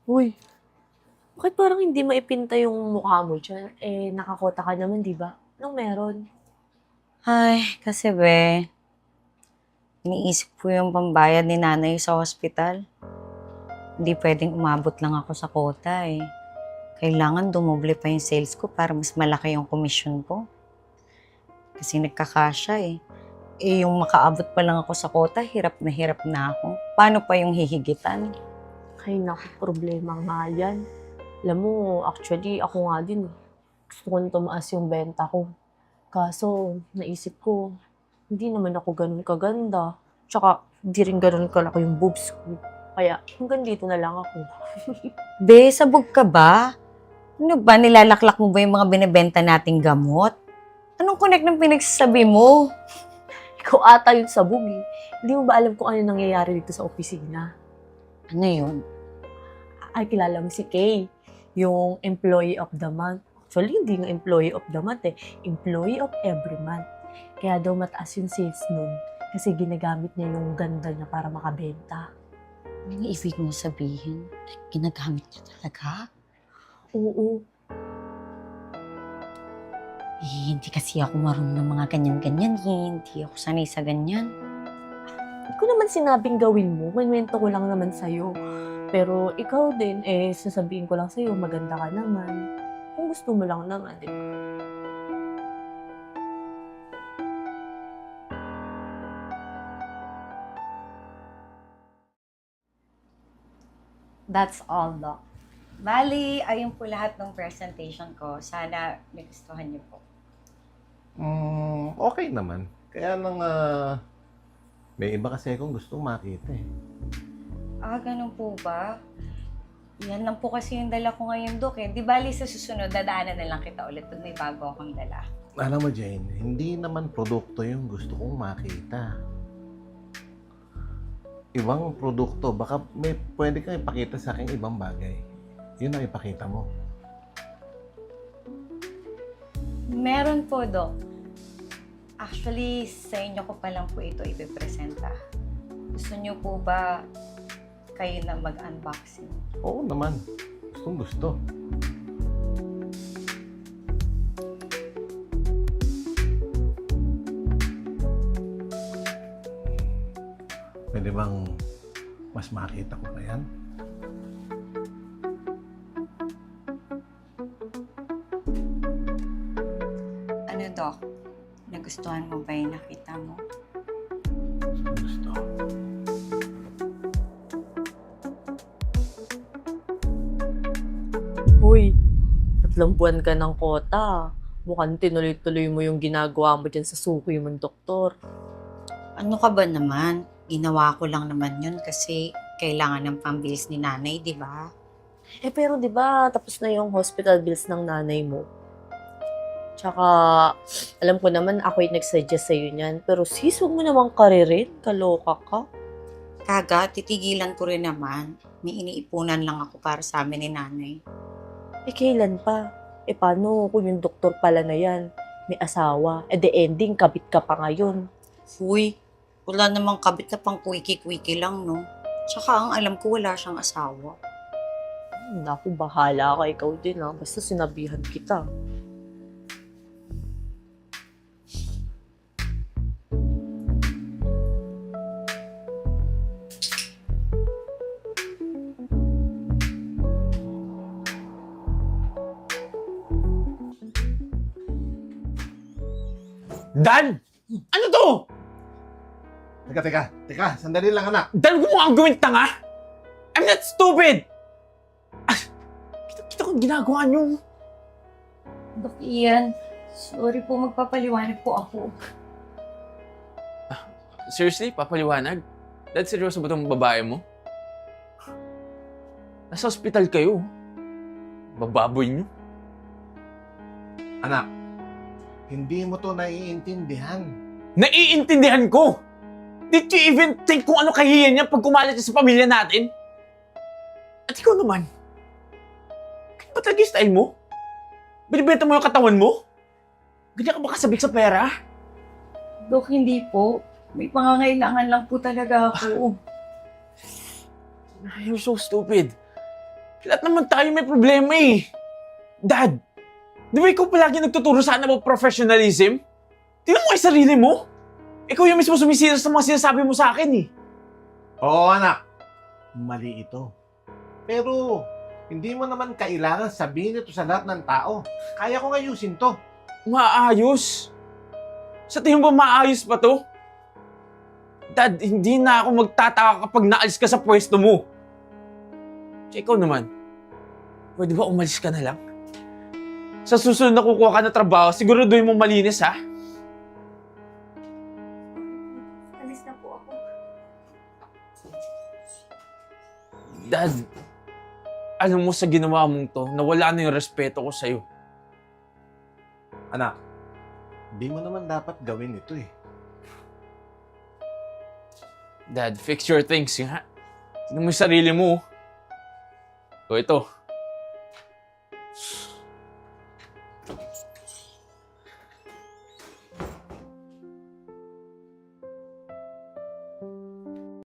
Uy, bakit parang hindi maipinta yung mukha mo diyan? Eh, nakakota ka naman, di ba? Anong meron? Ay, kasi iniisip ko yung pambayad ni nanay sa hospital. Hindi pwedeng umabot lang ako sa quota eh. Kailangan dumoble pa yung sales ko para mas malaki yung commission ko. Kasi nagkakasya eh. Eh yung makaabot pa lang ako sa quota, hirap na ako. Paano pa yung hihigitan? Ay, naku, problema nga yan. Alam mo, actually, ako nga din. Gusto kong tumaas yung benta ko. Kaso, naisip ko, hindi naman ako ganun kaganda. Tsaka, hindi rin ganun kalaki yung boobs ko. Kaya, hanggang dito na lang ako. Be, sabog ka ba? Ano ba, nilalaklak mo ba yung mga binibenta nating gamot? Anong connect ng pinagsasabi mo? Ikaw ata yung sabog eh. Hindi mo ba alam kung ano nangyayari dito sa opisina? Ano yun? Ay, kilala mo si Kay, yung employee of the month. Actually, hindi nga employee of the month eh. Employee of every month. Kaya daw mataas yung sales nun. Kasi ginagamit niya yung ganda niya para makabenta. Ano yung ibig mo sabihin? Ginagamit niya talaga? Oo. Eh, hindi kasi ako marunong ng mga ganyan-ganyan eh. Hindi ako sanay sa ganyan. Hindi ko naman sinabing gawin mo. Kwento ko lang naman sa'yo. Pero ikaw din, eh, sasabihin ko lang sa'yo, maganda ka naman. Kung gusto mo lang naman, di ba? That's all, Doc. Bali, ayun po lahat ng presentation ko. Sana nagustuhan niyo po. Okay naman. Kaya lang, may iba kasi akong gustong makita eh. Ah, ganun po ba? Yan lang po kasi yung dala ko ngayon, Doc eh. Di bali sa susunod, dadaanan na lang kita ulit pag may bago akong dala. Alam mo, Jane, hindi naman produkto yung gusto kong makita. Ibang produkto, baka may pwede kang ipakita sa akin ibang bagay. Yun ang ipakita mo. Meron po, Doc. Actually, sa inyo ko pa lang po ito ipipresenta. Gusto niyo po ba kayo na mag-unboxing? Oo naman. Gustong gusto. Pwede bang mas makita ko pa yan? Ano, Doc? Nagustuhan mo ba yung nakita mo? Gusto. Uy, 3 buwan ka ng kota. Mukhang tinuloy-tuloy mo yung ginagawa mo dyan sa suki mong doktor. Ano ka ba naman? Ginawa ko lang naman yun kasi kailangan ng pambilis ni nanay, di ba? Eh pero 'di ba tapos na yung hospital bills ng nanay mo? Tsaka alam ko naman ako yung nag-suggest sa'yo niyan. Pero sis, huwag mo namang karirin. Kaloka ka. Kaga, titigilan ko rin naman. May iniipunan lang ako para sa amin ni nanay. Eh kailan pa? Eh paano kung yung doktor pala na yan? May asawa. Eh the ending, kabit ka pa ngayon. Uy, wala namang kabit na pang kwiki-kwiki lang, no? Tsaka ang alam ko wala siyang asawa. Naku, bahala ka. Ikaw din ha. Basta sinabihan kita. Dan! Ano to? Teka. Sandali lang, anak. Dan, huwag mo kang gawin tanga! I'm not stupid! Ah, kita kong ginagawa niyo. Dok Ian, sorry po, magpapaliwanag po ako. Seriously, papaliwanag? Dan, seryoso ba itong babae mo? Nasa ospital kayo. Bababoy niyo. Anak, hindi mo to naiintindihan. Naiintindihan ko! Did you even think kung ano kahiyan niya pag kumalat niya sa pamilya natin? At ikaw naman, kahit ba talaga yung style mo? Binibenta mo yung katawan mo? Ganyan ka ba kasabik sa pera? Dok, hindi po. May pangangailangan lang po talaga ako. You're so stupid. Lahat naman tayo may problema eh. Dad, di ba ikaw palagi nagtuturo sa akin about professionalism? Tingnan mo kay sarili mo. Ikaw yung mismo sumisira sa mga sinasabi mo sa akin eh. Oo, anak. Mali ito. Pero, hindi mo naman kailangan sabihin ito sa lahat ng tao. Kaya ko ayusin to. Maayos. Sa tingin mo maayos pa to? Dad, hindi na ako magtataka kapag naalis ka sa pwesto mo. Tsaka ikaw naman, pwede ba umalis ka na lang? Sa susunod na kukuha ka na trabaho, siguraduhin mo malinis ha? Alis na po ako. Dad, alam mo sa ginawa mong to, nawala na yung respeto ko sa'yo. Anak, di mo naman dapat gawin ito eh. Dad, fix your things nga. Tignan mo yung sarili mo. O ito.